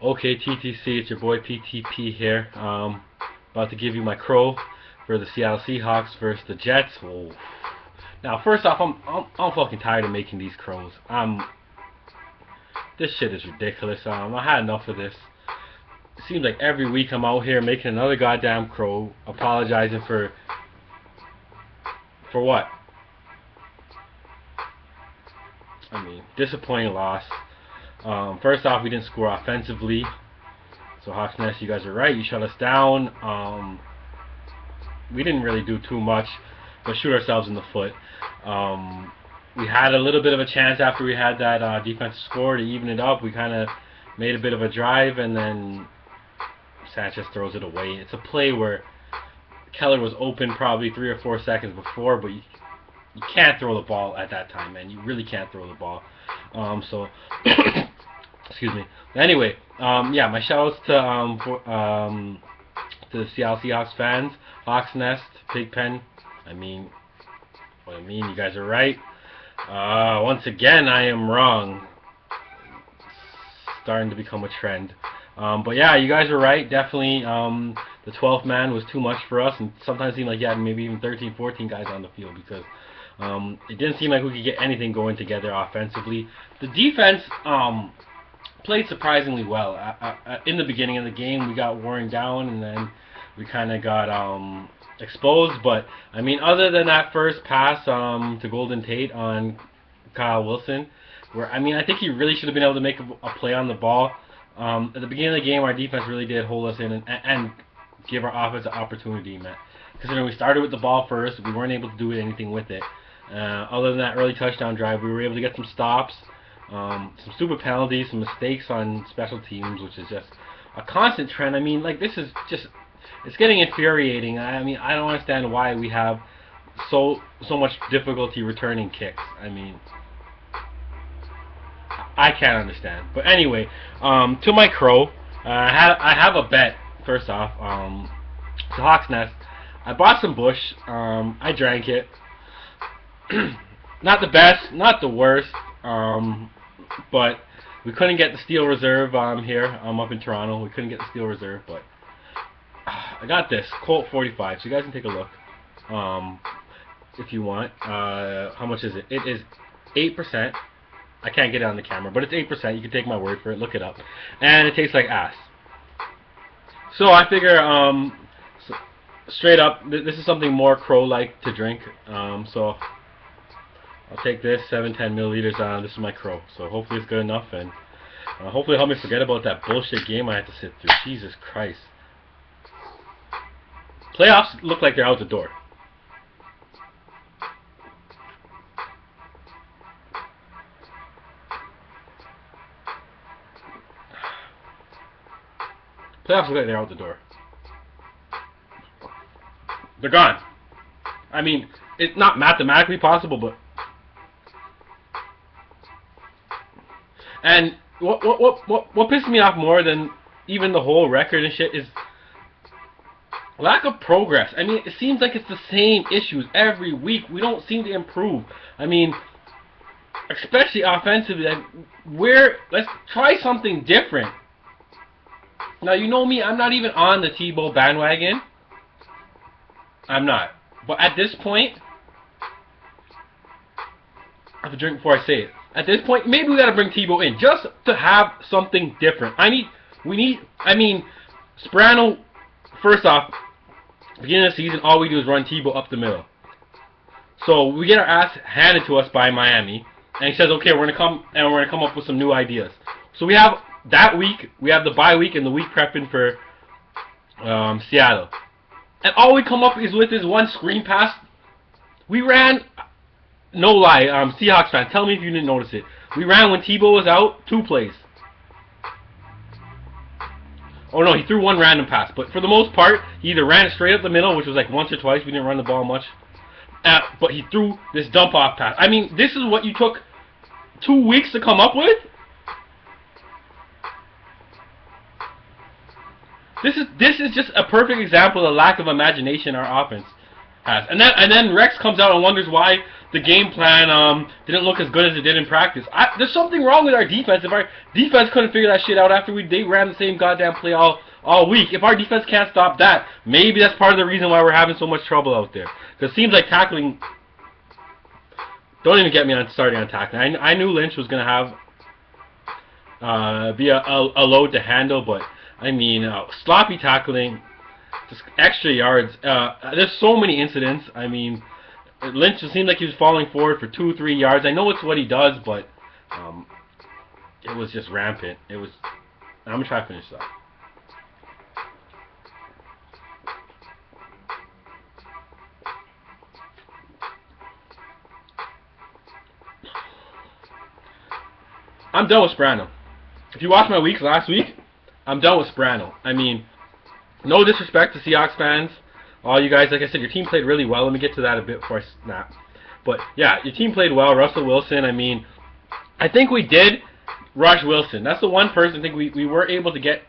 Okay, TTC, it's your boy PTP here. About to give you my crow for the Seattle Seahawks versus the Jets. Oh. Now, first off, I'm fucking tired of making these crows. This shit is ridiculous. I had enough of this. It seems like every week I'm out here making another goddamn crow, apologizing for what? I mean, disappointing loss. First off, we didn't score offensively. So Hawks Nest, you guys are right. You shut us down. We didn't really do too much, but shoot ourselves in the foot. We had a little bit of a chance after we had that defensive score to even it up. We kind of made a bit of a drive, and then Sanchez throws it away. It's a play where Keller was open probably 3 or 4 seconds before, but you can't throw the ball at that time, man. You really can't throw the ball. So, excuse me. Anyway, yeah, my shoutouts to the Seattle Seahawks fans, Hawks Nest, Pigpen. You guys are right. Once again, I am wrong. It's starting to become a trend. But yeah, you guys are right. Definitely, the 12th man was too much for us, and sometimes it seemed like you had maybe even 13, 14 guys on the field because it didn't seem like we could get anything going together offensively. The defense played surprisingly well. In the beginning of the game, we got worn down, and then we kind of got exposed. But I mean, other than that first pass to Golden Tate on Kyle Wilson, where I think he really should have been able to make a play on the ball. At the beginning of the game, our defense really did hold us in and give our offense an opportunity, man. Considering we started with the ball first, we weren't able to do anything with it. Other than that early touchdown drive, we were able to get some stops, some stupid penalties, some mistakes on special teams, which is just a constant trend. I mean, like, this is just, it's getting infuriating. I mean, I don't understand why we have so much difficulty returning kicks. I mean, I can't understand. But anyway, to my crow, I have a bet. First off, it's a Hawks Nest. I bought some Bush. I drank it. Not the best, not the worst, but we couldn't get the Steel Reserve here. I'm up in Toronto. We couldn't get the Steel Reserve, but I got this Colt 45. So you guys can take a look if you want. How much is it? It is 8%. I can't get it on the camera, but it's 8%. You can take my word for it. Look it up. And it tastes like ass. So I figure, straight up, this is something more crow-like to drink. So I'll take this 7-10 milliliters. This is my crow. So hopefully it's good enough, and hopefully it'll help me forget about that bullshit game I had to sit through. Jesus Christ. Playoffs look like they're out the door. Playoffs look like they're out the door. They're gone. I mean, it's not mathematically possible, but... And what pisses me off more than even the whole record and shit is lack of progress. I mean, it seems like it's the same issues every week. We don't seem to improve. I mean, especially offensively. Let's try something different. Now, you know me, I'm not even on the Tebow bandwagon. I'm not. But at this point, I have to drink before I say it. At this point, maybe we got to bring Tebow in just to have something different. I mean, Sperano, first off, beginning of the season, all we do is run Tebow up the middle. So we get our ass handed to us by Miami, and he says, okay, we're gonna come up with some new ideas. So we have that week, we have the bye week and the week prepping for Seattle. And all we come up is with is one screen pass. We ran, no lie, Seahawks fans, tell me if you didn't notice it. We ran when Tebow was out, 2 plays. Oh no, he threw one random pass. But for the most part, he either ran it straight up the middle, which was like once or twice. We didn't run the ball much. But he threw this dump-off pass. I mean, this is what you took 2 weeks to come up with? This is just a perfect example of the lack of imagination our offense has. And then Rex comes out and wonders why the game plan didn't look as good as it did in practice. There's something wrong with our defense. If our defense couldn't figure that shit out after they ran the same goddamn play all week, if our defense can't stop that, maybe that's part of the reason why we're having so much trouble out there. Because it seems like tackling. Don't even get me starting on tackling. I knew Lynch was gonna be a load to handle, but I mean sloppy tackling, just extra yards. There's so many incidents. I mean, Lynch just seemed like he was falling forward for 2-3 yards. I know it's what he does, but it was just rampant. It was. I'm gonna try to finish that. I'm done with Sperano. If you watched my weeks last week, I'm done with Sperano. I mean, no disrespect to Seahawks fans. All you guys, like I said, your team played really well. Let me get to that a bit before I snap. But, yeah, your team played well. Russell Wilson, I mean, I think we did rush Wilson. That's the one person I think we were able to get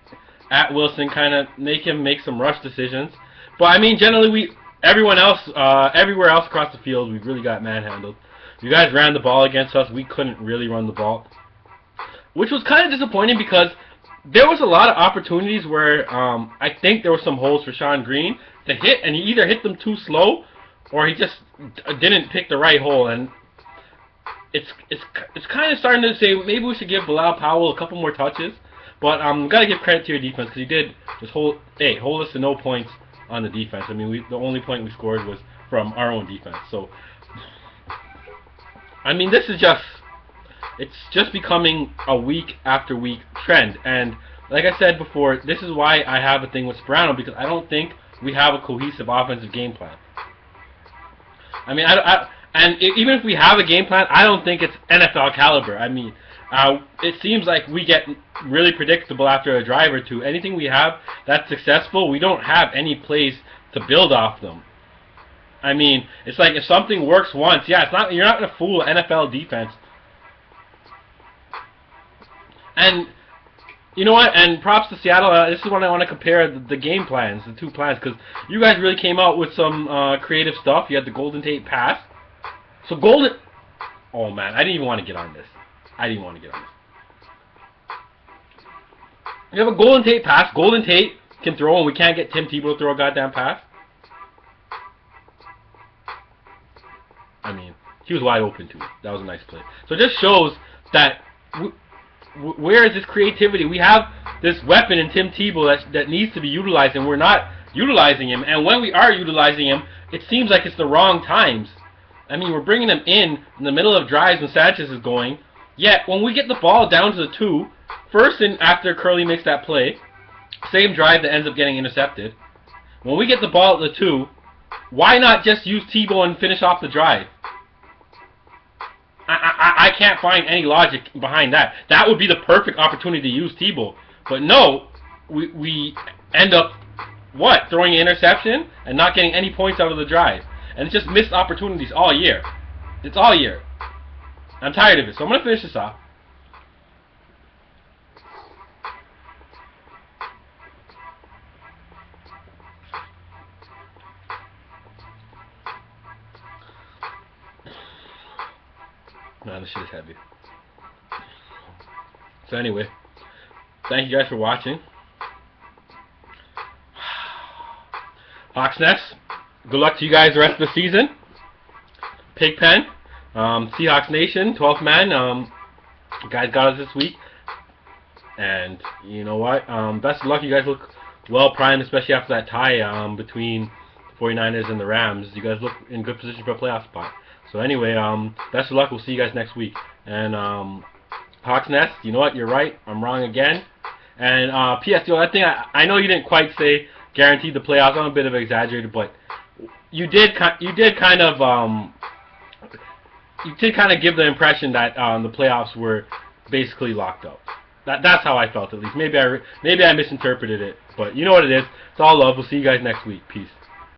at Wilson, kind of make him make some rush decisions. But, I mean, generally, everywhere else across the field, we really got manhandled. You guys ran the ball against us. We couldn't really run the ball, which was kind of disappointing because there was a lot of opportunities where I think there were some holes for Sean Green to hit, and he either hit them too slow or he just didn't pick the right hole. And it's kind of starting to say maybe we should give Bilal Powell a couple more touches. But gotta give credit to your defense because you did just hold us to no points on the defense. I mean, the only point we scored was from our own defense. So I mean, this is just. It's just becoming a week after week trend, and like I said before, this is why I have a thing with Sperano, because I don't think we have a cohesive offensive game plan. I mean, even if we have a game plan, I don't think it's NFL caliber. I mean, it seems like we get really predictable after a drive or two. Anything we have that's successful, we don't have any plays to build off them. I mean, it's like if something works once, yeah, you're not going to fool NFL defense. And you know what? And props to Seattle. This is when I want to compare the game plans, the two plans, because you guys really came out with some creative stuff. You had the Golden Tate pass. So oh man, I didn't even want to get on this. You have a Golden Tate pass. Golden Tate can throw, and we can't get Tim Tebow to throw a goddamn pass. I mean, he was wide open too. That was a nice play. So it just shows that. Where is this creativity? We have this weapon in Tim Tebow that needs to be utilized, and we're not utilizing him. And when we are utilizing him, it seems like it's the wrong times. I mean, we're bringing him in the middle of drives when Sanchez is going. Yet, when we get the ball down to the 2, first and after Curley makes that play, same drive that ends up getting intercepted. When we get the ball at the 2, why not just use Tebow and finish off the drive? I can't find any logic behind that. That would be the perfect opportunity to use Tebow. But no, we end up, throwing an interception and not getting any points out of the drive. And it's just missed opportunities all year. It's all year. I'm tired of it, so I'm going to finish this off. Man, this shit is heavy. So anyway, thank you guys for watching. Hawks Nest, good luck to you guys the rest of the season. Pigpen, Seahawks Nation, 12th man. You guys got us this week. And you know what? Best of luck. You guys look well primed, especially after that tie between the 49ers and the Rams. You guys look in good position for a playoff spot. So anyway, best of luck. We'll see you guys next week. And Hawks Nest, you know what? You're right. I'm wrong again. And P.S. The other thing, I know you didn't quite say guaranteed the playoffs. I'm a bit of an exaggerator, but you did kind of give the impression that the playoffs were basically locked up. That's how I felt, at least. Maybe I misinterpreted it, but you know what it is. It's all love. We'll see you guys next week. Peace.